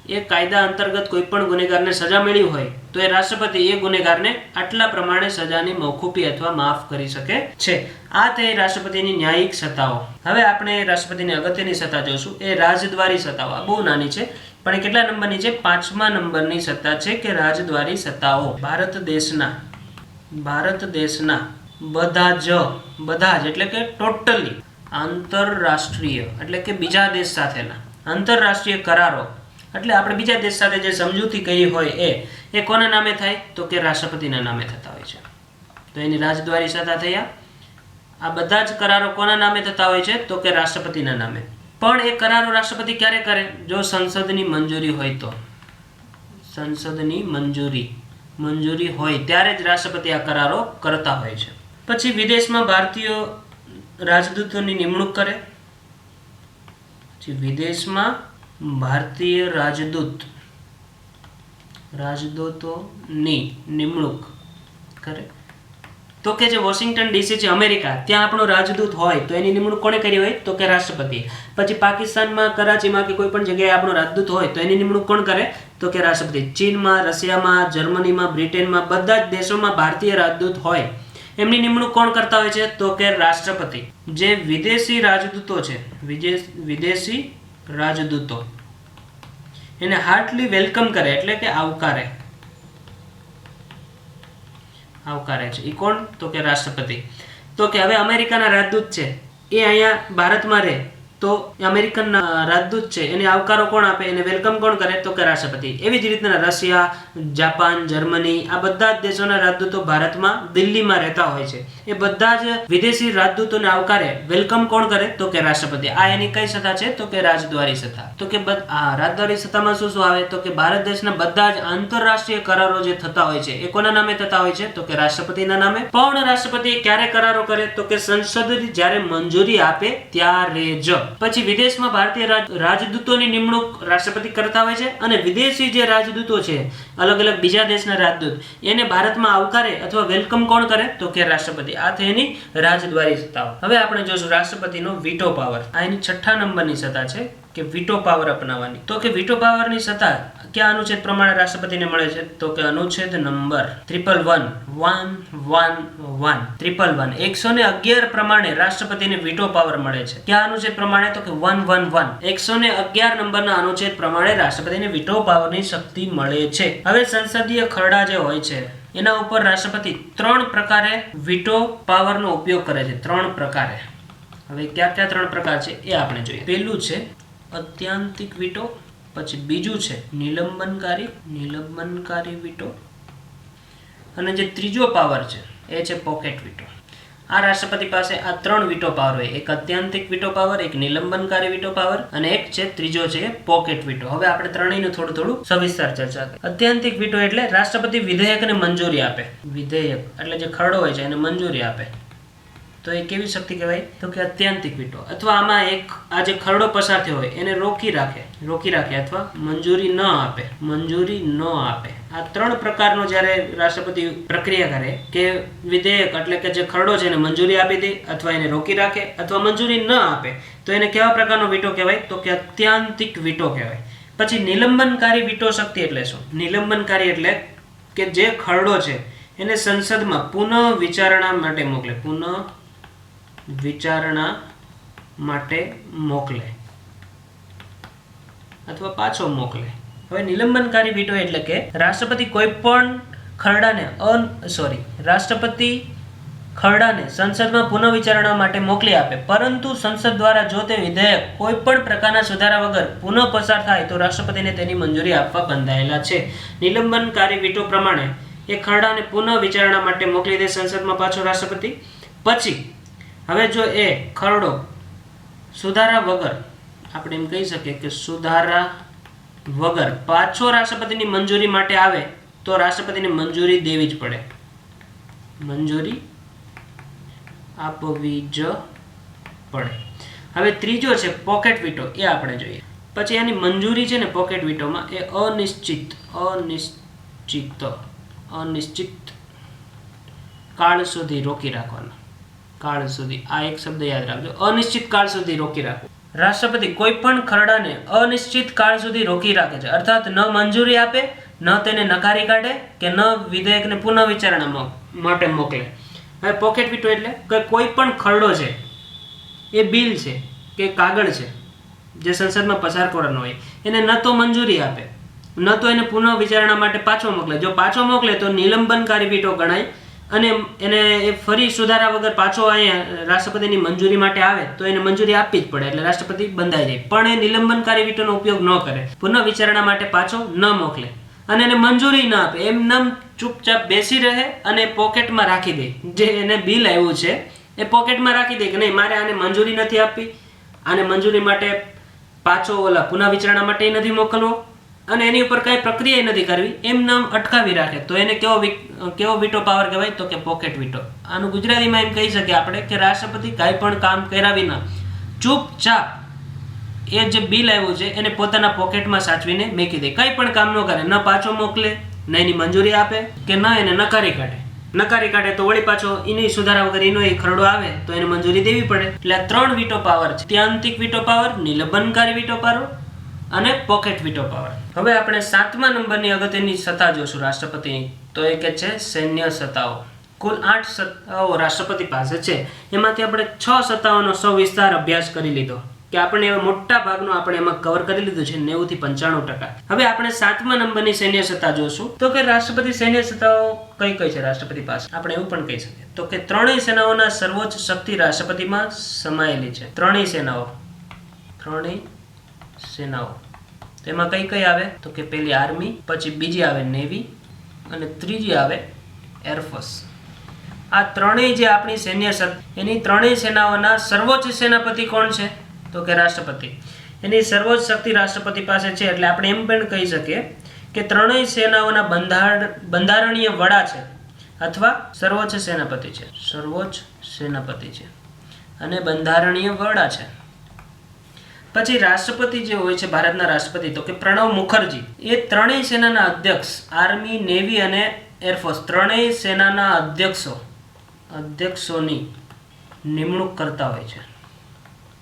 એ કાયદા અંતર્ગત કોઈ પણ ગુનેગારને સજા મળી હોય તો એ રાષ્ટ્રપતિ એ ગુનેગારને આટલા પ્રમાણે સજાની મોકૂફી અથવા માફ કરી શકે છે. આ તે રાષ્ટ્રપતિની ન્યાયિક સત્તાઓ. હવે આપણે રાષ્ટ્રપતિની અગત્યની સત્તા જોશું. એ રાજદ્વારી સત્તાઓ. આ બહુ નાની છે પણ એ કેટલા નંબરની છે? 5મા નંબરની સત્તા છે કે રાજદ્વારી સત્તાઓ. ભારત દેશના બધા જ એટલે કે ટોટલી આંતરરાષ્ટ્રીય એટલે કે બીજા દેશ સાથેના આંતરરાષ્ટ્રીય કરારો એટલે આપણે બીજા દેશ સાથે જે સમજૂતી કરી હોય એ કોના નામે થાય? તો કે રાષ્ટ્રપતિના નામે થતા હોય છે. તો એની રાજદ્વારી સત્તા થયા. આ બધા જ કરારો કોના નામે થતા હોય છે? તો કે રાષ્ટ્રપતિના નામે. પણ એ કરારો રાષ્ટ્રપતિ ક્યારે કરે? જો સંસદની મંજૂરી હોય તો. સંસદની મંજૂરી હોય ત્યારે જ રાષ્ટ્રપતિ આ કરારો કરતા હોય છે. પછી વિદેશમાં ભારતીય રાજદૂતોની નિમણૂક કરે. પછી વિદેશમાં ભારતીય રાજદૂતોની નિમણૂક કરે. તો કે જે વોશિંગ્ટન ડીસી છે અમેરિકા, ત્યાં આપણો રાજદૂત હોય તો એની નિમણૂક કોણે કરી હોય? તો કે રાષ્ટ્રપતિ. પછી પાકિસ્તાનમાં, કરાચીમાં કે કોઈ પણ જગ્યાએ આપણો રાજદૂત હોય તો એની નિમણૂક કોણ કરે? તો કે રાષ્ટ્રપતિ. ચીનમાં, રશિયામાં, જર્મનીમાં, બ્રિટનમાં બધા જ દેશોમાં ભારતીય રાજદૂત હોય એમની નિમણૂક કોણ કરતા હોય છે? તો કે રાષ્ટ્રપતિ. જે વિદેશી રાજદૂતો છે, વિદેશી રાજદૂતો એને હાર્ટલી વેલકમ કરે એટલે કે આવકારે છે. એ કોણ? તો કે રાષ્ટ્રપતિ. તો કે હવે અમેરિકાના રાજદૂત છે એ અહીંયા ભારતમાં રહે તો અમેરિકન રાજદૂત છે એને આવકારો કોણ આપે? એને વેલકમ કોણ કરે? તો કે રાષ્ટ્રપતિ. એવી જ રીતના રશિયા, જાપાન, જર્મની આ બધા જ દેશોના રાજદૂતો ભારતમાં દિલ્હીમાં રહેતા હોય છે. એ બધા જ વિદેશી રાજદૂતોને આવકારે, વેલકમ કોણ કરે? તો કે રાષ્ટ્રપતિ. આ એની કઈ સત્તા છે? તો કે રાજદ્વારી સત્તા. તો કે રાજદ્વારી સત્તામાં શું શું આવે? તો કે ભારત દેશના બધા જ આંતરરાષ્ટ્રીય કરારો જે થતા હોય છે એ કોના નામે થતા હોય છે? તો કે રાષ્ટ્રપતિના નામે. પણ રાષ્ટ્રપતિ ક્યારે કરારો કરે? તો કે સંસદ જ્યારે મંજૂરી આપે ત્યારે જ. પછી વિદેશમાં ભારતીય રાજદૂતોની નિમણૂક રાષ્ટ્રપતિ કરતા હોય છે અને વિદેશી જે રાજદૂતો છે અલગ અલગ બીજા દેશના રાજદૂત એને ભારતમાં આવકારે અથવા વેલકમ કોણ કરે? તો કે રાષ્ટ્રપતિ. આ થઈ એની રાજદ્વારી સત્તાઓ. હવે આપણે જોશું રાષ્ટ્રપતિનો વીટો પાવર. આ એની 6થા નંબરની સત્તા છે કે વીટો પાવર અપનાવવાની. તો કે વીટો પાવરની સત્તા કયા અનુચ્છેદ પ્રમાણે રાષ્ટ્રપતિને મળે છે? તો કે અનુચ્છેદ નંબર 111 પ્રમાણે રાષ્ટ્રપતિને વીટો પાવર મળે છે. કયા અનુચ્છેદ પ્રમાણે? તો કે 111 નંબરના અનુચ્છેદ પ્રમાણે રાષ્ટ્રપતિને વીટો પાવરની શક્તિ મળે છે. હવે સંસદીય ખરડા જે હોય છે એના ઉપર રાષ્ટ્રપતિ 3 પ્રકારે વીટો પાવરનો ઉપયોગ કરે છે. 3 પ્રકારે. હવે કયા 3 પ્રકાર છે એ આપણે જોઈએ. પહેલું છે અત્યાંતિક વીટો, પછી બીજું છે નિલંબનકારી વીટો, અને જે ત્રીજો પાવર છે એ છે પોકેટ વીટો. આ રાષ્ટ્રપતિ પાસે આ 3 વીટો પાવર હોય. એક અત્યાંતિક વીટો પાવર, એક નિલંબનકારી વીટો પાવર અને એક છે ત્રીજો છે પોકેટ વીટો. હવે આપણે ત્રણેયનું થોડું સવિસ્તાર ચર્ચા કરીએ. અત્યાંતિક વીટો એટલે રાષ્ટ્રપતિ વિધેયકને મંજૂરી આપે. વિધેયક એટલે જે ખરડો હોય છે એને મંજૂરી આપે તો એ કેવી શક્તિ કહેવાય? તો કે અત્યાંતિક વીટો. અથવા આમાં એક આ જે ખરડો પસાર થયો હોય એને રોકી રાખે અથવા મંજૂરી ન આપે. આ 3 પ્રકારનો જ્યારે રાષ્ટ્રપતિ પ્રક્રિયા કરે કે વિધેયક એટલે કે જે ખરડો છે એને મંજૂરી આપી દે અથવા એને રોકી રાખે અથવા મંજૂરી ન આપે તો એને કેવા પ્રકારનો વીટો કહેવાય? તો કે અત્યાંતિક વીટો કહેવાય. પછી નિલંબનકારી વીટો શક્તિ એટલે શું? નિલંબનકારી એટલે કે જે ખરડો છે એને સંસદમાં પુનઃ વિચારણા માટે મોકલે અથવા પાછો મોકલે. હવે નિલંબનકારી વીટો એટલે કે રાષ્ટ્રપતિ કોઈ પણ ખરડાને સંસદમાં પુનઃ વિચારણા માટે મોકલી આપે, પરંતુ સંસદ દ્વારા જો તે વિધેયક કોઈ પણ પ્રકારના સુધારા વગર પુનઃ પસાર થાય તો રાષ્ટ્રપતિને તેની મંજૂરી આપવા બંધાયેલા છે. નિલંબનકારી વીટો પ્રમાણે એ ખરડાને પુનઃ વિચારણા માટે મોકલી દે સંસદમાં પાછો રાષ્ટ્રપતિ. પછી હવે જો એ ખરડો સુધારા વગર, આપણે એમ કહી શકીએ કે સુધારા વગર પાછો રાષ્ટ્રપતિની મંજૂરી માટે આવે તો રાષ્ટ્રપતિને મંજૂરી દેવી જ પડે. મંજૂરી આપવી જ પડે. હવે ત્રીજો છે પોકેટ વીટો, એ આપણે જોઈએ. પછી એની મંજૂરી છે ને પોકેટ વીટોમાં એ અનિશ્ચિત કાળ સુધી રોકી રાખવાનો. કાળ સુધી, આ એક શબ્દ યાદ રાખજો, અનિશ્ચિત કાળ સુધી રોકી રાખવું. રાષ્ટ્રપતિ કોઈ પણ ખરડાને અનિશ્ચિત કાળ સુધી રોકી રાખે છે, અર્થાત ન મંજૂરી આપે, ન તેને નકારી કાઢે કે ન વિધેયકને પુનઃ વિચારણા માટે મોકલે. હવે પોકેટ વીટો એટલે કે કોઈ પણ ખરડો છે, એ બિલ છે કે કાગળ છે જે સંસદમાં પસાર કરવાનો હોય, એને ન તો મંજૂરી આપે, ન તો એને પુનઃ વિચારણા માટે પાછો મોકલે. જો પાછો મોકલે તો નિલંબનકારી વીટો ગણાય અને એને એ ફરી સુધારા વગર પાછો અહીંયા રાષ્ટ્રપતિની મંજૂરી માટે આવે તો એને મંજૂરી આપવી જ પડે, એટલે રાષ્ટ્રપતિ બંધાઈ જાય. પણ એ નિલંબનકારી વીટોનો ઉપયોગ ન કરે, પુનઃ વિચારણા માટે પાછો ન મોકલે અને એને મંજૂરી ન આપે, એમનેમ ચૂપચાપ બેસી રહે અને પોકેટમાં રાખી દે. જે એને બિલ આવ્યું છે એ પોકેટમાં રાખી દે કે નહીં, મારે આને મંજૂરી નથી આપવી, આને મંજૂરી માટે પાછો પુનઃ વિચારણા માટે નથી મોકલવો અને એની ઉપર કાંઈ પ્રક્રિયા નથી કરવી, એમને અટકાવી રાખે. તો એને કેવો વીટો પાવર કહેવાય? તો કે પોકેટ વીટો. આનું ગુજરાતીમાં એમ કહી શકીએ આપણે કે રાષ્ટ્રપતિ કાંઈ પણ કામ કર્યા વિના ચૂપચાપ એ જે બિલ આવ્યું છે એને પોતાના પોકેટમાં સાચવીને મૂકી દે, કંઈ પણ કામ ન કરે, ન પાછો મોકલે, ન એની મંજૂરી આપે કે ન એને નકારી કાઢે તો વળી પાછો એની સુધારા વગર એનો એ ખરડો આવે તો એને મંજૂરી દેવી પડે. એટલે આ 3 વીટો પાવર છે: ત્યાંતિક વીટો પાવર, નિલંબનકારી વીટો પાવર અને પોકેટ વીટો પાવર. હવે આપણે 7મા નંબરની અગત્યની સત્તા જોશું રાષ્ટ્રપતિની, તો એ કે છે સૈન્ય સત્તાઓ. કુલ 8 સત્તાઓ રાષ્ટ્રપતિ પાસે છે, એમાંથી આપણે 6 સત્તાઓનો સવિસ્તાર અભ્યાસ કરી લીધો કે આપણે મોટા ભાગનું આપણે એમાં કવર કરી લીધું છે, 90 થી 95%. હવે આપણે 7મા નંબરની સૈન્ય સત્તા જોશું. તો કે રાષ્ટ્રપતિ સૈન્ય સત્તાઓ કઈ કઈ છે રાષ્ટ્રપતિ પાસે? આપણે એવું પણ કહી શકીએ તો કે ત્રણેય સેનાઓના સર્વોચ્ચ શક્તિ રાષ્ટ્રપતિમાં સમાયેલી છે. ત્રણેય સેનાઓ તેમાં કઈ કઈ આવે? તો કે પહેલી આર્મી, પછી બીજી આવે નેવી અને ત્રીજી આવે એરફોર્સ. આ ત્રણેય જે આપણી સૈન્ય એની ત્રણેય સેનાઓના સર્વોચ્ચ સેનાપતિ કોણ છે? તો કે રાષ્ટ્રપતિ. એની સર્વોચ્ચ શક્તિ રાષ્ટ્રપતિ પાસે છે, એટલે આપણે એમ પણ કહી શકીએ કે ત્રણેય સેનાઓના બંધારણીય વડા છે અથવા સર્વોચ્ચ સેનાપતિ છે અને બંધારણીય વડા છે. પછી રાષ્ટ્રપતિ જે હોય છે ભારતના રાષ્ટ્રપતિ, તો કે પ્રણવ મુખર્જી, એ ત્રણેય સેનાના અધ્યક્ષ, આર્મી, નેવી અને એરફોર્સ, ત્રણેય સેનાના અધ્યક્ષોની નિમણૂક કરતા હોય છે.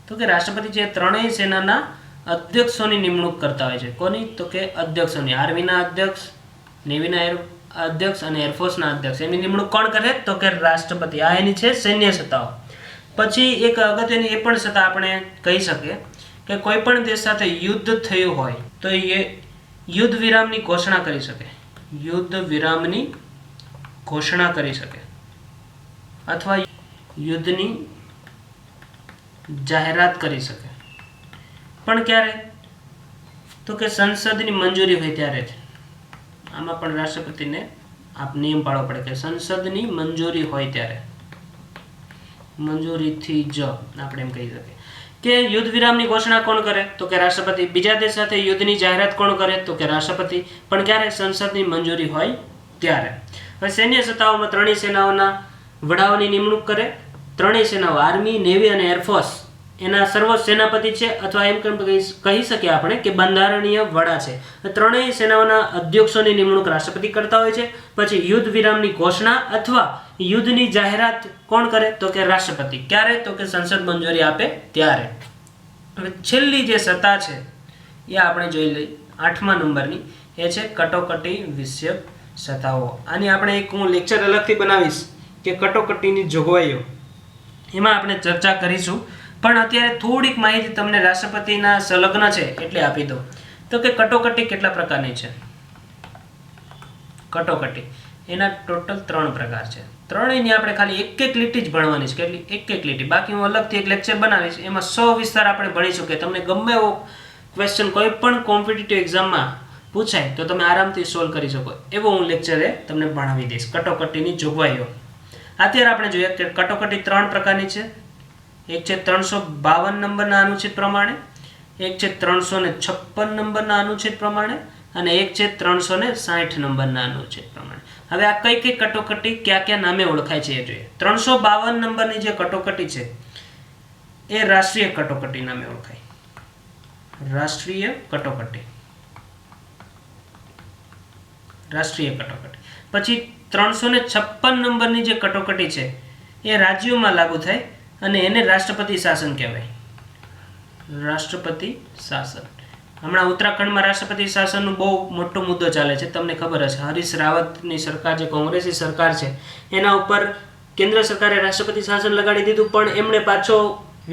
તો કે રાષ્ટ્રપતિ જે ત્રણેય સેનાના અધ્યક્ષોની નિમણૂક કરતા હોય છે. કોની? તો કે અધ્યક્ષોની. આર્મીના અધ્યક્ષ, નેવીના અધ્યક્ષ અને એરફોર્સના અધ્યક્ષ, એની નિમણૂક કોણ કરે? તો કે રાષ્ટ્રપતિ. આ એની છે સૈન્ય સત્તાઓ. પછી એક અગત્યની એ પણ સત્તા આપણે કહી શકીએ કે કોઈ પણ દેશ સાથે યુદ્ધ થયું હોય તો એ યુદ્ધ વિરામની ઘોષણા કરી શકે અથવા યુદ્ધની જાહેરાત કરી શકે. પણ ક્યારે? તો કે સંસદની મંજૂરી હોય ત્યારે જ. આમાં પણ રાષ્ટ્રપતિને નિયમ પાળવો પડે કે સંસદની મંજૂરી હોય ત્યારે, મંજૂરીથી જ આપણે એમ કહી શકીએ. કે યુદ્ધ વિરામની ઘોષણા કોણ કરે? તો કે રાષ્ટ્રપતિ. બીજા દેશ સાથે યુદ્ધની જાહેરાત કોણ કરે? તો કે રાષ્ટ્રપતિ. પણ ક્યારે? સંસદની મંજૂરી હોય ત્યારે. હવે સૈન્ય સત્તાઓમાં ત્રણેય સેનાઓના વડાઓની નિમણૂક કરે. ત્રણેય સેનાઓ, આર્મી, નેવી અને એરફોર્સ, એના સર્વોચ્ચ સેનાપતિ છે અથવા એમ કહી શકીએ આપણે કે બંધારણીય વડા છે. ત્રણેય સેનાઓના અધ્યક્ષોની નિમણૂક રાષ્ટ્રપતિ કરતા હોય છે. પછી યુદ્ધ વિરામની ઘોષણા અથવા યુદ્ધની જાહેરાત કોણ કરે? તો કે રાષ્ટ્રપતિ. ક્યારે? તો કે સંસદ મંજૂરી આપે ત્યારે. હવે છેલ્લી જે સત્તા છે એ આપણે જોઈ લઈએ 8મા નંબરની, એ છે કટોકટી વિષયક સત્તાઓ. આની આપણે એક હું લેક્ચર અલગથી બનાવીશ કે કટોકટીની જોગવાઈઓ, એમાં આપણે ચર્ચા કરીશું. પણ અત્યારે થોડીક માહિતી તમને રાષ્ટ્રપતિના સંલગ્ન છે એટલે આપી દો. તો કે કટોકટી કેટલા પ્રકારની છે? કટોકટી એના ટોટલ 3 પ્રકાર છે. ત્રણેયની આપણે ખાલી એક લીટી જ ભણવાની છે. કેટલી? એક લીટી. બાકી હું અલગથી એક લેક્ચર બનાવીશ, એમાં 100 વિસ્તાર આપણે ભણીશું કે તમને ગમે એવો ક્વેશ્ચન કોઈ પણ કોમ્પિટિટિવ એક્ઝામમાં પૂછાય તો તમે આરામથી સોલ્વ કરી શકો એવો હું લેક્ચરે તમને ભણાવી દઈશ. કટોકટીની જોગવાઈઓ અત્યારે આપણે જોઈએ કે કટોકટી 3 પ્રકારની છે. એક છે 352 નંબરના અનુચ્છેદ પ્રમાણે, એક છે 356 નંબરના અનુચ્છેદ પ્રમાણે અને એક છે 360 નંબરના અનુચ્છેદ પ્રમાણે. હવે આ કઈ કઈ કટોકટી કયા કયા નામે ઓળખાય છે એ જોઈએ. 352 નંબરની જે કટોકટી છે એ રાષ્ટ્રીય કટોકટી નામે ઓળખાય. રાષ્ટ્રીય કટોકટી. રાષ્ટ્રીય કટોકટી. પછી 356 નંબરની જે કટોકટી છે એ રાજ્યોમાં લાગુ થાય અને એને રાષ્ટ્રપતિ શાસન કહેવાય. રાષ્ટ્રપતિ શાસન. હમણાં ઉત્તરાખંડમાં રાષ્ટ્રપતિ શાસનનો બહુ મોટો મુદ્દો ચાલે છે, તમને ખબર હશે. હરીશ રાવતની સરકાર, જે કોંગ્રેસી સરકાર છે, એના ઉપર કેન્દ્ર સરકારે રાષ્ટ્રપતિ શાસન લગાડી દીધું, પણ એમણે પાછો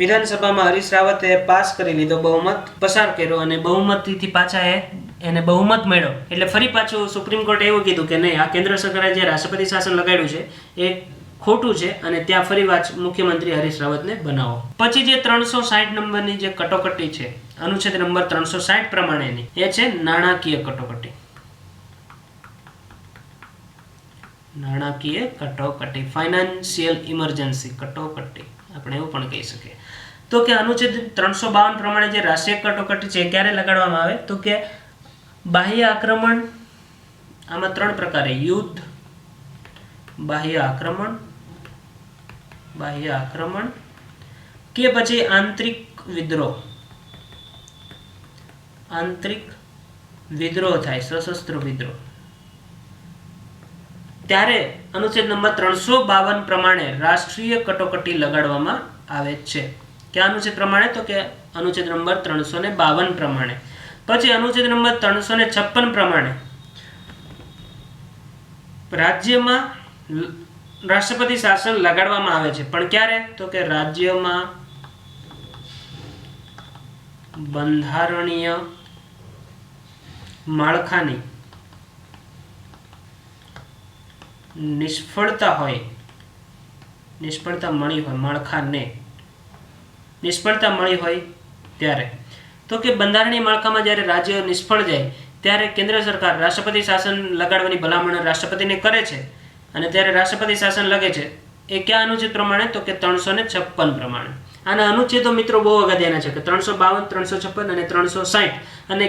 વિધાનસભામાં હરીશ રાવતે પાસ કરી લીધો, બહુમત પસાર કર્યો અને બહુમતીથી પાછા એને બહુમત મળ્યો. એટલે ફરી પાછું સુપ્રીમ કોર્ટે એવું કીધું કે નહીં, આ કેન્દ્ર સરકારે જે રાષ્ટ્રપતિ શાસન લગાડ્યું છે એ ખોટું છે અને ત્યાં ફરી મુખ્યમંત્રી હરીશ રાવતને બનાવો. પછી જે 360 નંબરની જે કટોકટી છે, અનુચ્છેદ નંબર 360 પ્રમાણેની, એ છે નાણાકીય કટોકટી. નાણાકીય કટોકટી, ફાઇનાન્શિયલ ઇમરજન્સી કટોકટી આપણે એવું પણ કહી શકીએ. તો કે અનુચ્છેદ 352 પ્રમાણે જે રાષ્ટ્રીય કટોકટી છે ક્યારે લગાડવામાં આવે? તો કે બાહ્ય આક્રમણ, આમાં 3 પ્રકારે: યુદ્ધ, બાહ્ય આક્રમણ કે પછી આંતરિક વિદ્રોહ. આંતરિક વિદ્રોહ થાય, સશસ્ત્ર વિદ્રોહ, ત્યારે અનુચ્છેદ નંબર 352 પ્રમાણે રાષ્ટ્રીય કટોકટી લગાડવામાં આવે છે. કયા અનુચ્છેદ પ્રમાણે? તો કે અનુચ્છેદ નંબર 352 પ્રમાણે. પછી અનુચ્છેદ નંબર 356 પ્રમાણે રાજ્યમાં રાષ્ટ્રપતિ શાસન લગાડવામાં આવે છે, પણ ક્યારે? તો કે રાજ્યમાં બંધારણીય માળખાની નિષ્ફળતા મળી હોય, માળખાને નિષ્ફળતા મળી હોય ત્યારે. તો કે બંધારણીય માળખામાં જ્યારે રાજ્ય નિષ્ફળ જાય ત્યારે કેન્દ્ર સરકાર રાષ્ટ્રપતિ શાસન લગાડવાની ભલામણ રાષ્ટ્રપતિને કરે છે અને ત્યારે રાષ્ટ્રપતિ શાસન લગે છે. એ કયા અનુચ્છેદ પ્રમાણે? તો કે 356 પ્રમાણે. આના અનુચ્છેદો મિત્રો બહુ અગત્યના છે કે 352, 356 અને 360, અને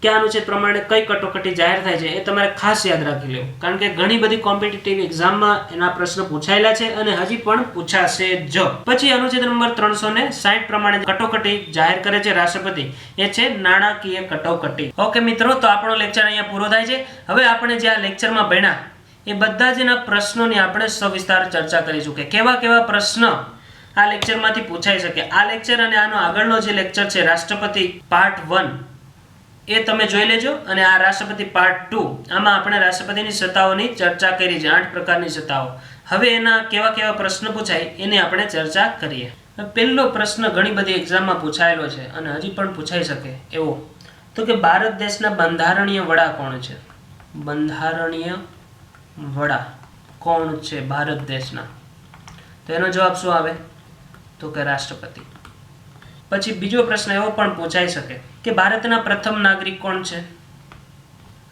કયા અનુચ્છેદ પ્રમાણે કઈ કટોકટી જાહેર થાય છે એ તમારે ખાસ યાદ રાખી લેવું, કારણ કે ઘણી બધી કોમ્પિટિટિવ એક્ઝામમાં એના પ્રશ્ન પૂછાયેલા છે અને હજી પણ પૂછાશે જ. પછી અનુચ્છેદ નંબર 360 પ્રમાણે કટોકટી જાહેર કરે છે રાષ્ટ્રપતિ, એ છે નાણાકીય કટોકટી. ઓકે મિત્રો, તો આપણો લેક્ચર અહીંયા પૂરો થાય છે. હવે આપણે જે આ લેક્ચરમાં ભણ્યા એ બધા જ એના પ્રશ્નોની આપણે સવિસ્તાર ચર્ચા કરીશું કે કેવા કેવા પ્રશ્ન આ લેક્ચરમાંથી પૂછાઈ શકે. આ લેક્ચર અને આનો આગળનો જે લેક્ચર છે રાષ્ટ્રપતિ પાર્ટ 1 એ તમે જોઈ લેજો, અને આ રાષ્ટ્રપતિ પાર્ટ 2 આમાં આપણે રાષ્ટ્રપતિની સત્તાઓની ચર્ચા કરી છે, 8 પ્રકારની સત્તાઓ. હવે એના કેવા કેવા પ્રશ્ન પૂછાય એની આપણે ચર્ચા કરીએ. પહેલો પ્રશ્ન ઘણી બધી એક્ઝામમાં પૂછાયેલો છે અને હજી પણ પૂછાઈ શકે એવો, તો કે ભારત દેશના બંધારણીય વડા કોણ છે? બંધારણીય વડા કોણ છે ભારત દેશના? તો એનો જવાબ શું આવે? તો કે રાષ્ટ્રપતિ. પછી બીજો પ્રશ્ન એવો પણ પૂછાઈ શકે કે ભારતના પ્રથમ નાગરિક કોણ છે?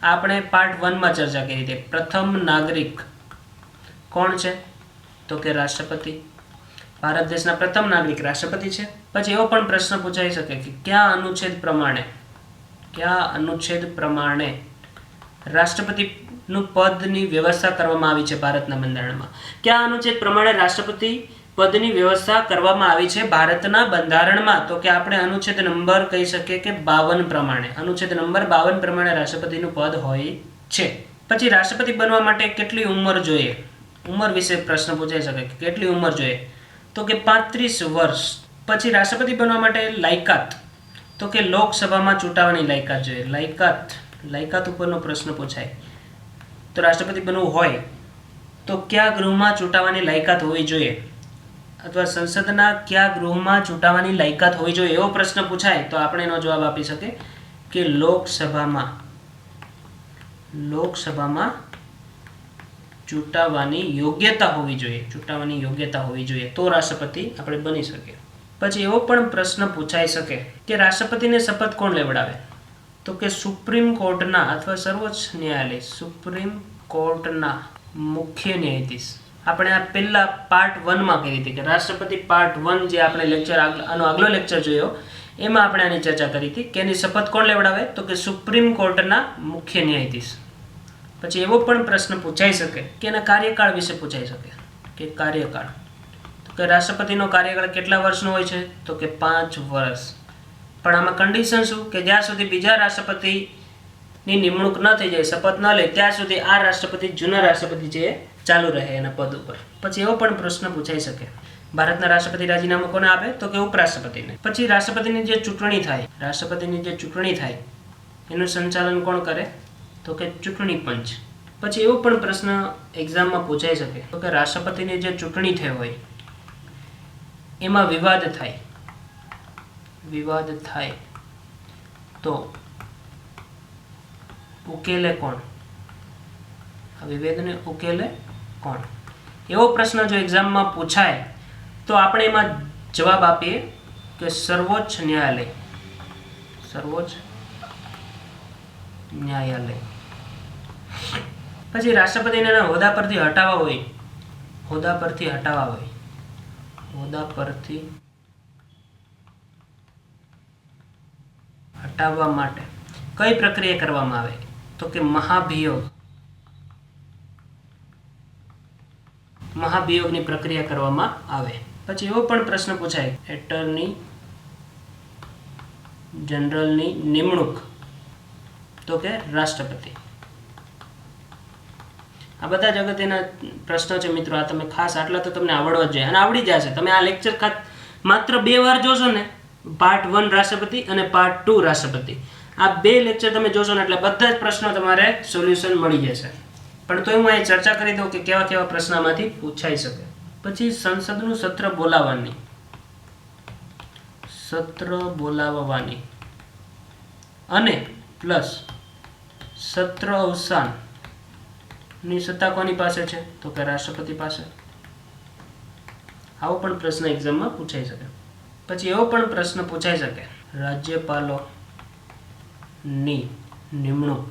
આપણે પાર્ટ 1 માં ચર્ચા કરી હતી. પ્રથમ નાગરિક કોણ છે? તો કે રાષ્ટ્રપતિ. ભારત દેશના પ્રથમ નાગરિક રાષ્ટ્રપતિ છે. પછી એવો પણ પ્રશ્ન પૂછાઈ શકે કે કયા અનુચ્છેદ પ્રમાણે રાષ્ટ્રપતિનું પદની વ્યવસ્થા કરવામાં આવી છે ભારતના બંધારણમાં? કયા અનુચ્છેદ પ્રમાણે રાષ્ટ્રપતિ પદની વ્યવસ્થા કરવામાં આવી છે ભારતના બંધારણમાં? તો કે આપણે અનુચ્છેદ નંબર કહી શકીએ કે 52 પ્રમાણે. અનુચ્છેદ નંબર 52 પ્રમાણે રાષ્ટ્રપતિનું પદ હોય છે. પછી રાષ્ટ્રપતિ બનવા માટે કેટલી ઉંમર જોઈએ? ઉંમર વિશે પ્રશ્ન પૂછાઈ શકે કે કેટલી ઉંમર જોઈએ? તો કે 35 વર્ષ. પછી રાષ્ટ્રપતિ બનવા માટે લાયકાત, તો કે લોકસભામાં ચૂંટાવાની લાયકાત જોઈએ. લાયકાત ઉપરનો પ્રશ્ન પૂછાય. તો રાષ્ટ્રપતિ બનવું હોય તો કયા ગૃહમાં ચૂંટાવાની લાયકાત હોવી જોઈએ, અથવા સંસદના કયા ગૃહમાં ચૂંટાવાની લાયકાત હોવી જોઈએ એવો પ્રશ્ન પૂછાય તો આપણે એનો જવાબ આપી શકીએ કે લોકસભામાં ચૂંટાવાની યોગ્યતા હોવી જોઈએ. તો રાષ્ટ્રપતિ આપણે બની શકીએ. પછી એવો પણ પ્રશ્ન પૂછાઈ શકે કે રાષ્ટ્રપતિને શપથ કોણ લેવડાવે? તો કે સુપ્રીમ કોર્ટના અથવા સર્વોચ્ચ ન્યાયાલય, સુપ્રીમ કોર્ટના મુખ્ય ન્યાયાધીશ. આપણે આ પહેલા પાર્ટ 1 માં કરી હતી કે રાષ્ટ્રપતિ પાર્ટ 1 જે આપણે લેક્ચર આનો આગલો લેક્ચર જોયો એમાં આપણે આની ચર્ચા કરી હતી કે એની શપથ કોણ લેવડાવે? તો કે સુપ્રીમ કોર્ટના મુખ્ય ન્યાયાધીશ. પછી એવો પણ પ્રશ્ન પૂછાઈ શકે કે એના કાર્યકાળ વિશે પૂછાઈ શકે કે કાર્યકાળ, તો કે રાષ્ટ્રપતિનો કાર્યકાળ કેટલા વર્ષનો હોય છે? તો કે 5 વર્ષ. પણ આમાં કન્ડિશન શું કે જ્યાં સુધી બીજા રાષ્ટ્રપતિની નિમણૂક ન થઈ જાય, શપથ ન લે, ત્યાં સુધી આ રાષ્ટ્રપતિ, જૂના રાષ્ટ્રપતિ છે એ ચાલુ રહે એના પદ ઉપર. પછી એવો પણ પ્રશ્ન પૂછાઈ શકે, ભારતના રાષ્ટ્રપતિ રાજીનામું કોને આપે? તો કે ઉપરાષ્ટ્રપતિને. પછી રાષ્ટ્રપતિની જે ચૂંટણી થાય એનું સંચાલન કોણ કરે? તો કે ચૂંટણી પંચ. પછી એવો પણ પ્રશ્ન એક્ઝામમાં પૂછાઈ શકે તો કે રાષ્ટ્રપતિની જે ચૂંટણી થઈ હોય એમાં વિવાદ થાય તો ઉકેલે કોણ? આ વિવાદને ઉકેલે કોણ? એવો પ્રશ્ન જો એક્ઝામમાં પૂછાય તો આપણે એમાં જવાબ આપીએ કે સર્વોચ્ચ ન્યાયાલય. પછી રાષ્ટ્રપતિને હોદ્દા પરથી હટાવવા માટે કઈ પ્રક્રિયા કરવામાં આવે? તો કે મહાભિયોગની પ્રક્રિયા કરવામાં આવે. પછી એવો પણ પ્રશ્ન પૂછાય, એટર્ની જનરલની નિમણૂક, તો કે રાષ્ટ્રપતિ. આ બધા જ અગત્યના પ્રશ્નો છે મિત્રો. આ તમે ખાસ આટલા તો તમને આવડવા જ જોઈએ અને આવડી જશે. તમે આ લેક્ચર માત્ર 2 વાર જોશો ને, પાર્ટ 1 રાષ્ટ્રપતિ અને પાર્ટ 2 રાષ્ટ્રપતિ, આ 2 લેક્ચર તમે જોશો ને એટલે બધા જ પ્રશ્નો તમારે સોલ્યુશન મળી જશે. પણ તો હું અહીં ચર્ચા કરી દઉં કે કેવા કેવા પ્રશ્નમાંથી પૂછાઈ શકે. પછી સંસદનું સત્ર બોલાવવાની અને પ્લસ સત્ર અવસાનની સત્તા કોની પાસે છે? તો કે રાષ્ટ્રપતિ પાસે. આવો પણ પ્રશ્ન એક્ઝામમાં પૂછાઈ શકે. પછી એવો પણ પ્રશ્ન પૂછાઈ શકે, રાજ્યપાલોની નિમણૂક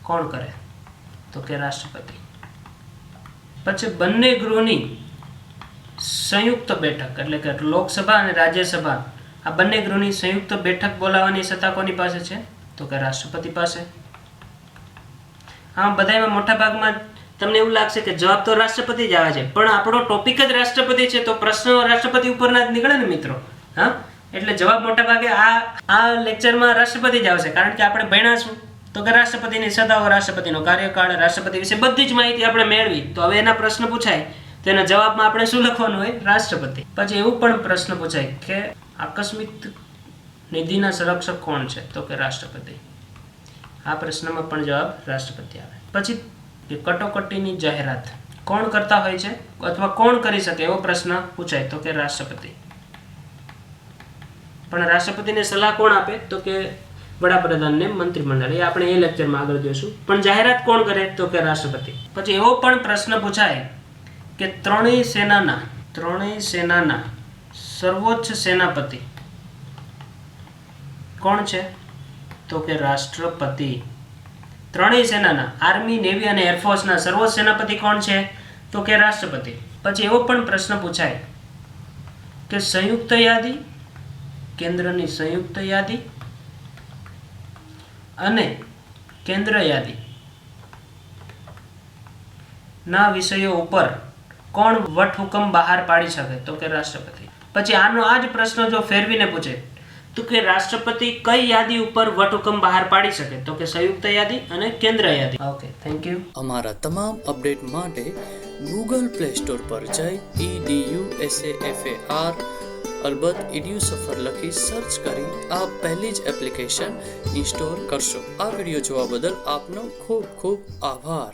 કોણ કરે? તો કે રાષ્ટ્રપતિ. પછી બંને ગૃહની સંયુક્ત બેઠક, એટલે કે લોકસભા અને રાજ્યસભા, આ બંને ગૃહની સંયુક્ત બેઠક બોલાવવાની સત્તા કોની પાસે છે? તો કે રાષ્ટ્રપતિ પાસે. આમ બધામાં મોટા ભાગમાં તમને એવું લાગશે કે જવાબ તો રાષ્ટ્રપતિ જ આવે છે, પણ આપણો ટોપિક જ રાષ્ટ્રપતિ છે તો પ્રશ્ન રાષ્ટ્રપતિ ઉપરના જ નીકળે ને મિત્રો. હા, એટલે જવાબ મોટા ભાગે આ લેક્ચરમાં રાષ્ટ્રપતિ જ આવશે, કારણ કે આપણે ભણ્યા છું તો કે રાષ્ટ્રપતિની સત્તાઓ, રાષ્ટ્રપતિનો કાર્યકાળ, રાષ્ટ્રપતિ વિશે બધી જ માહિતી આપણે મેળવી. તો હવે એના પ્રશ્ન પૂછાય તો એના જવાબમાં આપણે શું લખવાનું હોય? રાષ્ટ્રપતિ. પછી એવું પણ પ્રશ્ન પૂછાય કે આકસ્મિક નિધિના સંરક્ષક કોણ છે? તો કે રાષ્ટ્રપતિ. આ પ્રશ્નમાં પણ જવાબ રાષ્ટ્રપતિ આવે. પછી કટોકટીની જાહેરાત કોણ કરતા હોય છે અથવા કોણ કરી શકે એવો પ્રશ્ન પૂછાય તો કે રાષ્ટ્રપતિ. પણ રાષ્ટ્રપતિને સલાહ કોણ આપે? તો કે વડાપ્રધાનને મંત્રીમંડળ. એ આપણે એ લેક્ચરમાં આગળ જોઈશું. પણ જાહેરાત કોણ કરે? તો કે રાષ્ટ્રપતિ. પછી એવો પણ પ્રશ્ન પૂછાય કે ત્રણેય સેનાના સર્વોચ્ચ સેનાપતિ કોણ છે? તો કે રાષ્ટ્રપતિ. ત્રણેય સેનાના, આર્મી, નેવી અને એરફોર્સના સર્વોચ્ચ સેનાપતિ કોણ છે? તો કે રાષ્ટ્રપતિ. પછી એવો પણ પ્રશ્ન પૂછાય કે સંયુક્ત યાદી, કેન્દ્રની સંયુક્ત યાદી અને કેન્દ્ર યાદી ના વિષયો ઉપર કોણ વટહુકમ બહાર પાડી શકે? તો કે રાષ્ટ્રપતિ. પછી આ જ પ્રશ્ન જો ફેરવીને પૂછે તો કે રાષ્ટ્રપતિ કઈ યાદી ઉપર વટહુકમ બહાર પાડી શકે? તો કે સંયુક્ત યાદી અને કેન્દ્ર યાદી. Okay, thank you. અમારા તમામ અપડેટ માટે ગૂગલ પ્લે સ્ટોર પર જઈ EDUSAFAR અલબત્ત EDUSAFAR લખી સર્ચ કરી આપ પહેલી જ એપ્લિકેશન ઇન્સ્ટોલ કરશો. આ વિડીયો જોવા બદલ આપનો ખૂબ ખૂબ આભાર.